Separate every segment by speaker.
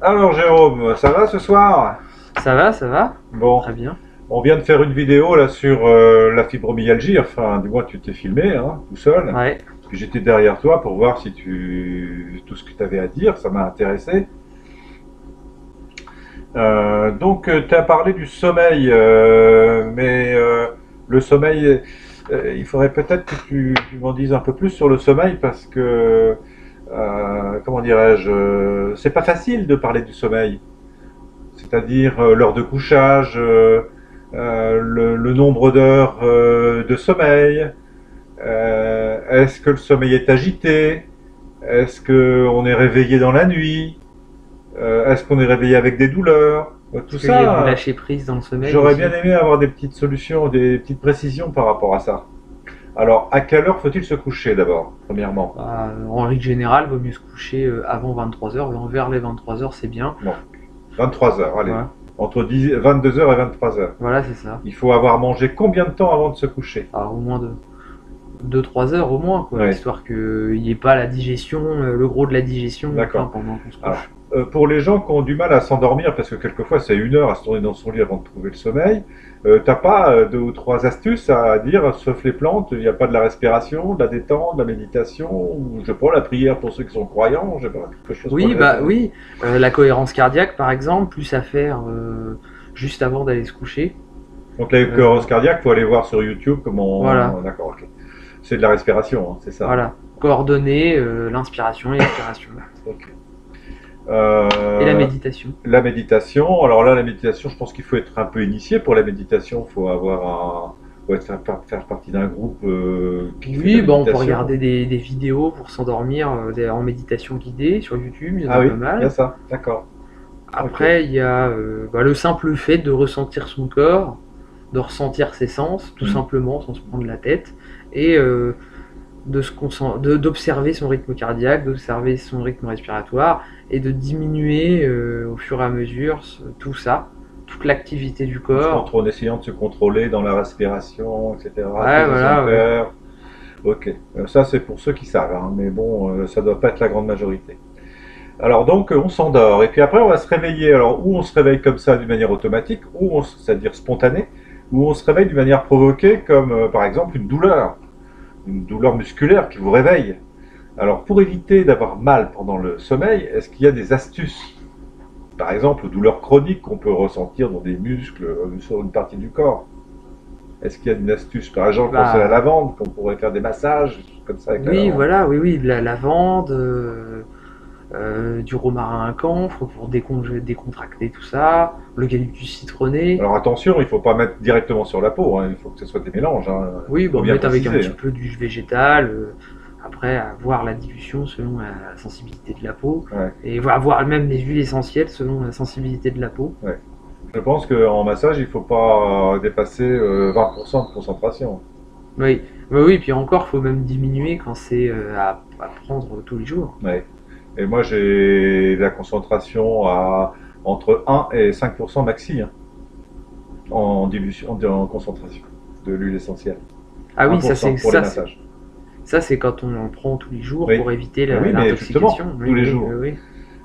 Speaker 1: Alors Jérôme, ça va ce soir?
Speaker 2: Ça va,
Speaker 1: Bon,
Speaker 2: très bien.
Speaker 1: on vient de faire une vidéo là sur la fibromyalgie, enfin du moins tu t'es filmé hein, tout seul.
Speaker 2: Ouais,
Speaker 1: Puis j'étais derrière toi pour voir si tout ce que tu avais à dire, ça m'a intéressé. Donc tu as parlé du sommeil, mais le sommeil, il faudrait peut-être que tu m'en dises un peu plus sur le sommeil parce que, comment dirais-je, c'est pas facile de parler du sommeil. C'est-à-dire l'heure de couchage, le nombre d'heures de sommeil, est-ce que le sommeil est agité, est-ce qu'on est réveillé dans la nuit, est-ce qu'on est réveillé avec des douleurs, tout
Speaker 2: parce qu'il y a du
Speaker 1: ça,
Speaker 2: lâcher prise dans le sommeil
Speaker 1: j'aurais bien
Speaker 2: aussi.
Speaker 1: aimé avoir des petites solutions, des petites précisions par rapport à ça. Alors, à quelle heure faut-il se coucher d'abord, premièrement?
Speaker 2: Bah, en règle générale, vaut mieux se coucher avant 23 h, vers les 23 h c'est bien.
Speaker 1: Bon, 23 heures, allez.
Speaker 2: Voilà,
Speaker 1: Entre 22 heures et 23 heures.
Speaker 2: voilà c'est ça.
Speaker 1: Il faut avoir mangé combien de temps avant de se coucher?
Speaker 2: Alors, au moins de 2-3 heures au moins, quoi,
Speaker 1: Ouais,
Speaker 2: histoire qu'il n'y ait pas la digestion, le gros de la digestion, enfin,
Speaker 1: d'accord.
Speaker 2: pendant qu'on se
Speaker 1: Alors,
Speaker 2: couche.
Speaker 1: pour les gens qui ont du mal à s'endormir, parce que quelquefois c'est 1 heure à se tourner dans son lit avant de trouver le sommeil, t'as pas deux ou trois astuces à dire, sauf les plantes, il n'y a pas de la respiration, de la détente, de la méditation, ou je sais pas, la prière pour ceux qui sont croyants, je sais pas, quelque chose pour
Speaker 2: Oui,
Speaker 1: les
Speaker 2: bah
Speaker 1: aider.
Speaker 2: oui, la cohérence cardiaque par exemple, plus à faire juste avant d'aller se coucher.
Speaker 1: Donc la
Speaker 2: Euh,
Speaker 1: cohérence cardiaque, faut aller voir sur YouTube
Speaker 2: voilà,
Speaker 1: comment. D'accord, ok. C'est de la respiration, hein, c'est ça.
Speaker 2: voilà. Coordonner l'inspiration et l'expiration.
Speaker 1: Ok.
Speaker 2: Et la
Speaker 1: Euh,
Speaker 2: méditation.
Speaker 1: la méditation, alors là, la méditation, je pense qu'il faut être un peu initié pour la méditation. Il faut faire partie d'un groupe qui fait de la
Speaker 2: Oui, bah on peut
Speaker 1: méditation.
Speaker 2: regarder des vidéos pour s'endormir en méditation guidée sur YouTube, il y en
Speaker 1: Ah
Speaker 2: a
Speaker 1: oui,
Speaker 2: pas
Speaker 1: il y a
Speaker 2: mal.
Speaker 1: ça, d'accord. Ok.
Speaker 2: Après, il y a le simple fait de ressentir son corps, de ressentir ses sens, tout
Speaker 1: Hmm.
Speaker 2: simplement, sans se prendre la tête, et d'observer son rythme cardiaque, d'observer son rythme respiratoire, et de diminuer au fur et à mesure tout ça, toute l'activité du corps.
Speaker 1: En essayant de se contrôler dans la respiration, etc.
Speaker 2: Ouais,
Speaker 1: Poser son
Speaker 2: voilà, ouais.
Speaker 1: cœur. Ok. Ça, c'est pour ceux qui savent, hein, mais bon, ça doit pas être la grande majorité. Alors donc on s'endort et puis après on va se réveiller. Alors ou on se réveille comme ça d'une manière automatique, c'est-à-dire spontanée, ou on se réveille d'une manière provoquée comme par exemple une douleur musculaire qui vous réveille. Alors pour éviter d'avoir mal pendant le sommeil, est-ce qu'il y a des astuces? Par exemple aux douleurs chroniques qu'on peut ressentir dans des muscles sur une partie du corps. Est-ce qu'il y a une astuce? Par exemple, je pense à la
Speaker 2: Bah,
Speaker 1: lavande, qu'on pourrait faire des massages comme ça avec la
Speaker 2: oui,
Speaker 1: lavande.
Speaker 2: voilà, oui, oui, de la lavande, du romarin à camphre pour décontracter tout ça, l'eucalyptus citronné.
Speaker 1: Alors attention, il ne faut pas mettre directement sur la peau, hein, il faut que ce soit des mélanges, hein.
Speaker 2: Oui,
Speaker 1: Il faut
Speaker 2: bon,
Speaker 1: bien
Speaker 2: mettre avec un
Speaker 1: préciser,
Speaker 2: petit
Speaker 1: hein.
Speaker 2: peu d'huile végétale, après à voir la dilution selon la sensibilité de la peau,
Speaker 1: Ouais,
Speaker 2: et voir même les huiles essentielles selon la sensibilité de la peau.
Speaker 1: ouais. Je pense qu'en massage, il ne faut pas dépasser 20% de concentration.
Speaker 2: Oui, bah oui, puis encore, faut même diminuer quand c'est à prendre tous les jours.
Speaker 1: Ouais. Et moi, j'ai la concentration à entre 1 et 5% maxi hein, en dilution, en concentration de l'huile essentielle.
Speaker 2: Ah oui,
Speaker 1: 1% pour les massages.
Speaker 2: ça c'est quand on en prend tous les jours
Speaker 1: Oui.
Speaker 2: pour éviter
Speaker 1: Ben oui, mais justement,
Speaker 2: l'intoxication.
Speaker 1: tous
Speaker 2: Oui,
Speaker 1: les
Speaker 2: oui,
Speaker 1: jours.
Speaker 2: oui, oui.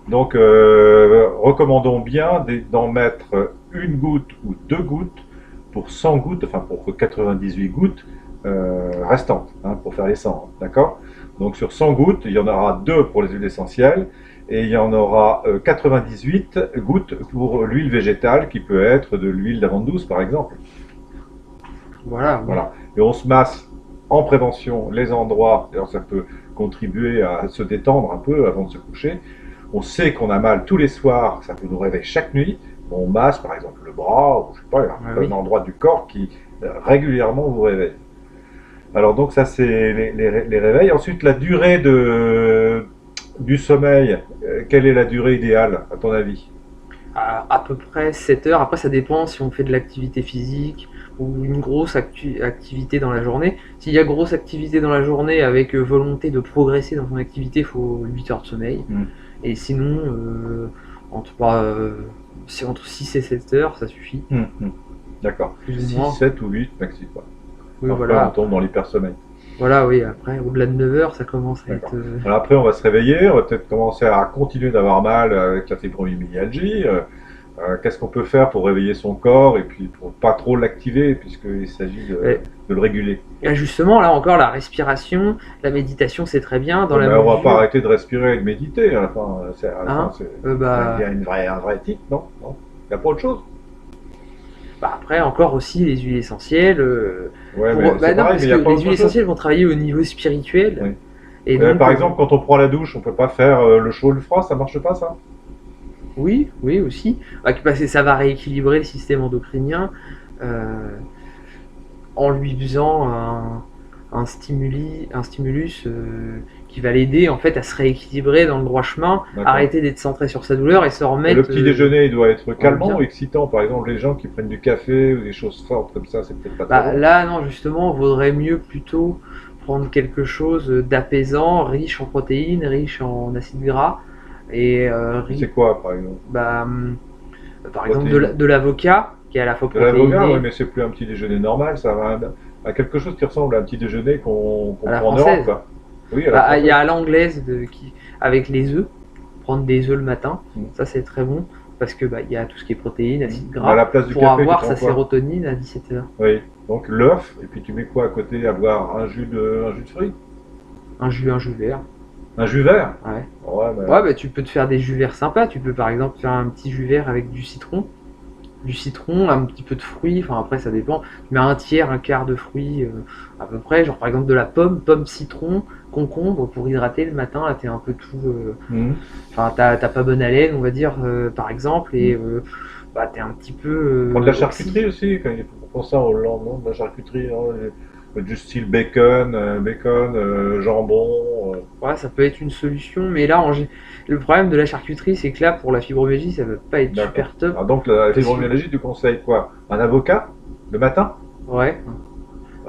Speaker 1: Donc, recommandons bien d'en mettre une goutte ou deux gouttes pour 100 gouttes, enfin pour 98 gouttes restantes, hein, pour faire les 100, hein, d'accord? Donc sur 100 gouttes, il y en aura 2 pour les huiles essentielles et il y en aura 98 gouttes pour l'huile végétale qui peut être de l'huile d'amande douce par exemple.
Speaker 2: Voilà, oui.
Speaker 1: Voilà. Et on se masse en prévention les endroits, alors ça peut contribuer à se détendre un peu avant de se coucher. On sait qu'on a mal tous les soirs, ça peut nous réveiller chaque nuit. On masse par exemple le bras, ou je sais pas,
Speaker 2: Ah
Speaker 1: un
Speaker 2: oui.
Speaker 1: endroit du corps qui régulièrement vous réveille. Alors donc ça c'est les réveils. Ensuite la durée du sommeil, quelle est la durée idéale à ton avis?
Speaker 2: À peu près 7 heures. Après, ça dépend si on fait de l'activité physique ou une grosse activité dans la journée. S'il y a grosse activité dans la journée avec volonté de progresser dans son activité, il faut 8 heures de sommeil.
Speaker 1: Hmm.
Speaker 2: Et sinon, entre, bah, c'est entre 6 et 7 heures, ça suffit,
Speaker 1: Hmm, hmm. D'accord.
Speaker 2: plus ou
Speaker 1: 6,
Speaker 2: moins.
Speaker 1: 7 ou 8 maxi quoi.
Speaker 2: Oui,
Speaker 1: Après on
Speaker 2: voilà.
Speaker 1: tombe dans l'hypersommeil.
Speaker 2: Voilà, oui, après, au-delà de 9 heures, ça commence à
Speaker 1: D'accord.
Speaker 2: être.
Speaker 1: Alors après, on va se réveiller, on va peut-être commencer à continuer d'avoir mal avec la fibromyalgie. Qu'est-ce qu'on peut faire pour réveiller son corps et puis pour pas trop l'activer, puisqu'il s'agit
Speaker 2: Et,
Speaker 1: de le réguler.
Speaker 2: et justement, là encore, la respiration, la méditation, c'est très bien dans
Speaker 1: Ouais,
Speaker 2: la
Speaker 1: mais on va pas
Speaker 2: mesure.
Speaker 1: arrêter de respirer et de méditer. À la fin,
Speaker 2: Hein, bah,
Speaker 1: il y a un vrai titre, non? Non. Il n'y a pas autre chose.
Speaker 2: bah, après, encore aussi, les huiles essentielles.
Speaker 1: Ouais, mais
Speaker 2: Bah
Speaker 1: c'est
Speaker 2: non,
Speaker 1: pareil, mais
Speaker 2: parce
Speaker 1: il n'y
Speaker 2: que
Speaker 1: a pas
Speaker 2: les
Speaker 1: autre
Speaker 2: huiles
Speaker 1: chose.
Speaker 2: essentielles vont travailler au niveau spirituel.
Speaker 1: Oui.
Speaker 2: Et donc,
Speaker 1: Par exemple, quand on prend la douche, on peut pas faire le chaud ou le froid, ça marche pas, ça?
Speaker 2: oui, oui aussi. Bah, parce que ça va rééquilibrer le système endocrinien euh, en lui faisant un stimulus qui va l'aider en fait à se rééquilibrer dans le droit chemin,
Speaker 1: D'accord.
Speaker 2: arrêter d'être centré sur sa douleur et se
Speaker 1: Et
Speaker 2: remettre.
Speaker 1: le petit déjeuner, il doit être calmant
Speaker 2: bien.
Speaker 1: ou excitant. Par exemple, les gens qui prennent du café ou des choses fortes comme ça, c'est peut-être pas très
Speaker 2: Bah,
Speaker 1: bon.
Speaker 2: là, non, justement, vaudrait mieux plutôt prendre quelque chose d'apaisant, riche en protéines, riche en acides gras et
Speaker 1: C'est quoi, par exemple?
Speaker 2: bah, par exemple
Speaker 1: Protéines.
Speaker 2: de l'avocat qui est à la fois
Speaker 1: De l'avocat, oui,
Speaker 2: protéiné
Speaker 1: mais c'est plus un petit déjeuner normal, ça va à quelque chose qui ressemble à un petit déjeuner qu'on
Speaker 2: à la
Speaker 1: prend en Europe,
Speaker 2: française.
Speaker 1: quoi. Oui, à la
Speaker 2: Bah, il y
Speaker 1: française.
Speaker 2: a à l'anglaise avec les œufs, prendre des œufs le matin,
Speaker 1: Mm.
Speaker 2: ça c'est très bon parce que bah, il y a tout ce qui est protéines, acides
Speaker 1: Mais à
Speaker 2: gras
Speaker 1: la place du
Speaker 2: pour
Speaker 1: café, tu
Speaker 2: avoir
Speaker 1: prends
Speaker 2: sa
Speaker 1: quoi?
Speaker 2: sérotonine à 17 h.
Speaker 1: Oui. Donc l'œuf, et puis tu mets quoi à côté? À boire un jus de fruits?
Speaker 2: Un jus vert.
Speaker 1: Un jus vert?
Speaker 2: Ouais.
Speaker 1: Ouais, mais
Speaker 2: Ouais, bah, tu peux te faire des jus verts sympas. Tu peux par exemple faire un petit jus vert avec du citron, un petit peu de fruits. Enfin, après, ça dépend. Tu mets un tiers, un quart de fruits à peu près. Genre par exemple de la pomme, citron, concombre pour hydrater le matin. Là, t'es un peu tout.
Speaker 1: Mhm.
Speaker 2: Enfin, t'as pas bonne haleine, on va dire, par exemple, et
Speaker 1: Mhm.
Speaker 2: bah, t'es un petit peu
Speaker 1: Prendre de la
Speaker 2: oxy.
Speaker 1: charcuterie aussi, quand il faut penser au lendemain, de la charcuterie, hein, du style bacon, jambon.
Speaker 2: Ouais, ça peut être une solution, mais là, le problème de la charcuterie, c'est que là, pour la fibromyalgie, ça va pas être
Speaker 1: D'accord.
Speaker 2: super top.
Speaker 1: Alors donc la
Speaker 2: Parce que,
Speaker 1: fibromyalgie, tu conseilles quoi? Un avocat le matin?
Speaker 2: ouais,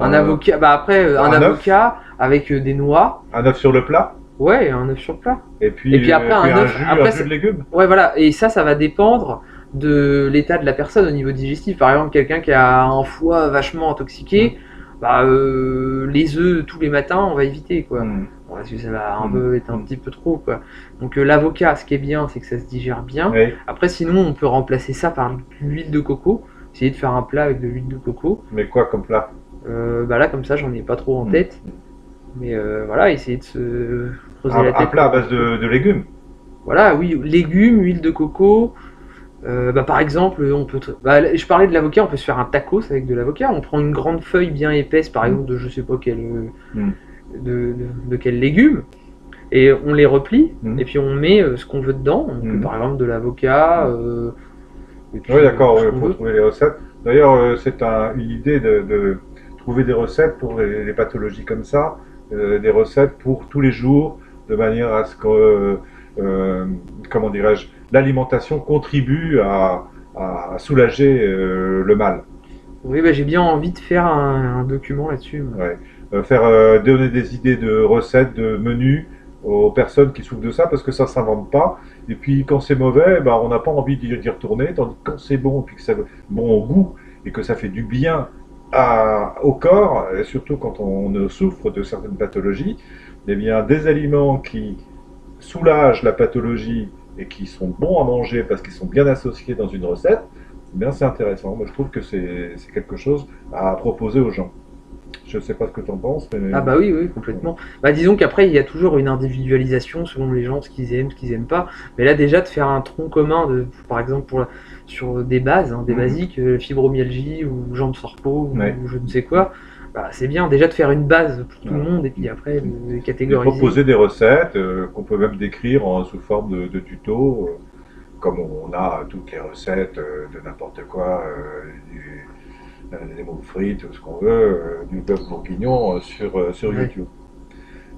Speaker 2: un
Speaker 1: Euh,
Speaker 2: avocat, bah après, un
Speaker 1: un œuf?
Speaker 2: avocat avec des noix,
Speaker 1: Un œuf sur le plat?
Speaker 2: ouais, et un œuf sur le plat.
Speaker 1: Et
Speaker 2: Et puis après,
Speaker 1: puis
Speaker 2: un œuf,
Speaker 1: un
Speaker 2: après,
Speaker 1: jus de légumes?
Speaker 2: ouais, voilà, et ça va dépendre de l'état de la personne au niveau digestif. Par exemple, quelqu'un qui a un foie vachement intoxiqué, bah, les œufs tous les matins, on va éviter, quoi.
Speaker 1: Hmm.
Speaker 2: Bon, parce que ça va un
Speaker 1: Hmm.
Speaker 2: peu être un
Speaker 1: Hmm.
Speaker 2: petit peu trop, quoi. Donc l'avocat, ce qui est bien, c'est que ça se digère bien.
Speaker 1: Oui,
Speaker 2: Après, sinon, on peut remplacer ça par de l'huile de coco. Essayer de faire un plat avec de l'huile de coco.
Speaker 1: mais quoi comme plat?
Speaker 2: Bah là, comme ça, j'en ai pas trop en
Speaker 1: Hmm.
Speaker 2: tête. Mais voilà, essayer de se creuser la
Speaker 1: Un
Speaker 2: tête.
Speaker 1: plat à base de légumes?
Speaker 2: Voilà, oui, légumes, huile de coco. Bah, par exemple, bah, je parlais de l'avocat, on peut se faire un tacos avec de l'avocat. On prend une grande feuille bien épaisse, par exemple, de je sais pas quel,
Speaker 1: Hmm.
Speaker 2: de quel légume, et on les replie,
Speaker 1: Hmm.
Speaker 2: et puis on met ce qu'on veut dedans. Donc,
Speaker 1: Hmm.
Speaker 2: par exemple, de l'avocat. Et puis,
Speaker 1: Oui, d'accord,
Speaker 2: ce
Speaker 1: il
Speaker 2: qu'on
Speaker 1: faut
Speaker 2: veut.
Speaker 1: trouver les recettes. D'ailleurs, c'est une idée de trouver des recettes pour les pathologies comme ça, des recettes pour tous les jours, de manière à ce que, comment dirais-je, l'alimentation contribue à soulager le mal.
Speaker 2: Oui, bah, j'ai bien envie de faire un document là-dessus. Moi.
Speaker 1: Ouais. Donner des idées de recettes, de menus aux personnes qui souffrent de ça, parce que ça ne s'invente pas. Et puis quand c'est mauvais, bah, on n'a pas envie d'y retourner, tandis que quand c'est bon, et puis que c'est bon au goût, et que ça fait du bien au corps, et surtout quand on souffre de certaines pathologies, eh bien des aliments qui soulagent la pathologie et qui sont bons à manger parce qu'ils sont bien associés dans une recette, eh bien c'est intéressant. Moi je trouve que c'est quelque chose à proposer aux gens. Je ne sais pas ce que tu en penses, mais
Speaker 2: Ah bah oui, oui, complètement. Bah disons qu'après, il y a toujours une individualisation selon les gens, ce qu'ils aiment pas. Mais là, déjà, de faire un tronc commun, par exemple, sur des bases, hein, des
Speaker 1: Mhm.
Speaker 2: basiques, fibromyalgie ou jambes sorpo
Speaker 1: Ouais.
Speaker 2: ou je ne sais quoi, bah, c'est bien déjà de faire une base pour tout le
Speaker 1: Voilà.
Speaker 2: monde et puis après de
Speaker 1: De
Speaker 2: catégoriser.
Speaker 1: proposer des recettes qu'on peut même décrire sous forme de tuto, comme on a toutes les recettes de n'importe quoi, des moules frites, tout ce qu'on veut, du bœuf bourguignon sur
Speaker 2: Ouais.
Speaker 1: YouTube.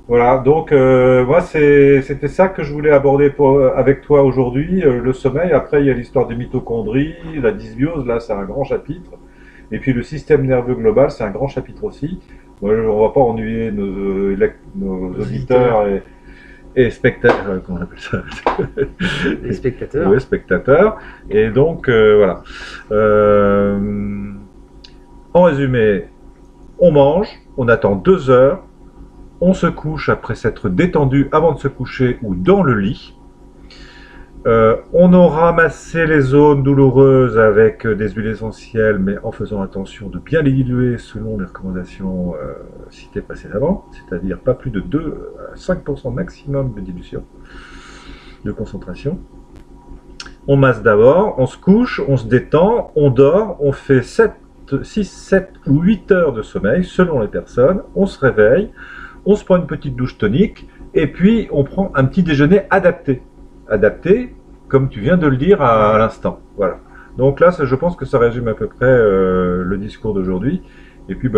Speaker 1: Voilà, donc moi c'était ça que je voulais aborder avec toi aujourd'hui, le sommeil. Après il y a l'histoire des mitochondries, la dysbiose, là c'est un grand chapitre. Et puis le système nerveux global, c'est un grand chapitre aussi. Moi, on va pas ennuyer nos auditeurs et spectateurs, comment on appelle ça?
Speaker 2: Les spectateurs.
Speaker 1: Oui, spectateurs. Et donc voilà. En résumé, on mange, on attend 2 heures, On se couche après s'être détendu avant de se coucher ou dans le lit. On aura ramassé les zones douloureuses avec des huiles essentielles, mais en faisant attention de bien les diluer selon les recommandations citées précédemment, c'est-à-dire pas plus de 2 à 5% maximum de dilution, de concentration. On masse d'abord, on se couche, on se détend, on dort, on fait 6, 7 ou 8 heures de sommeil selon les personnes, on se réveille, on se prend une petite douche tonique, et puis on prend un petit déjeuner adapté. Adapté, comme tu viens de le dire à l'instant. Voilà. Donc là, je pense que ça résume à peu près le discours d'aujourd'hui. Et puis,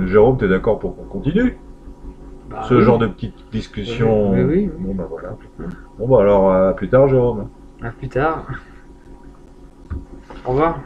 Speaker 1: Jérôme, tu es d'accord pour qu'on continue ce
Speaker 2: Oui.
Speaker 1: genre de petite discussion?
Speaker 2: Oui.
Speaker 1: Bon, voilà. Bon, alors, à plus tard, Jérôme.
Speaker 2: À plus tard. Au revoir.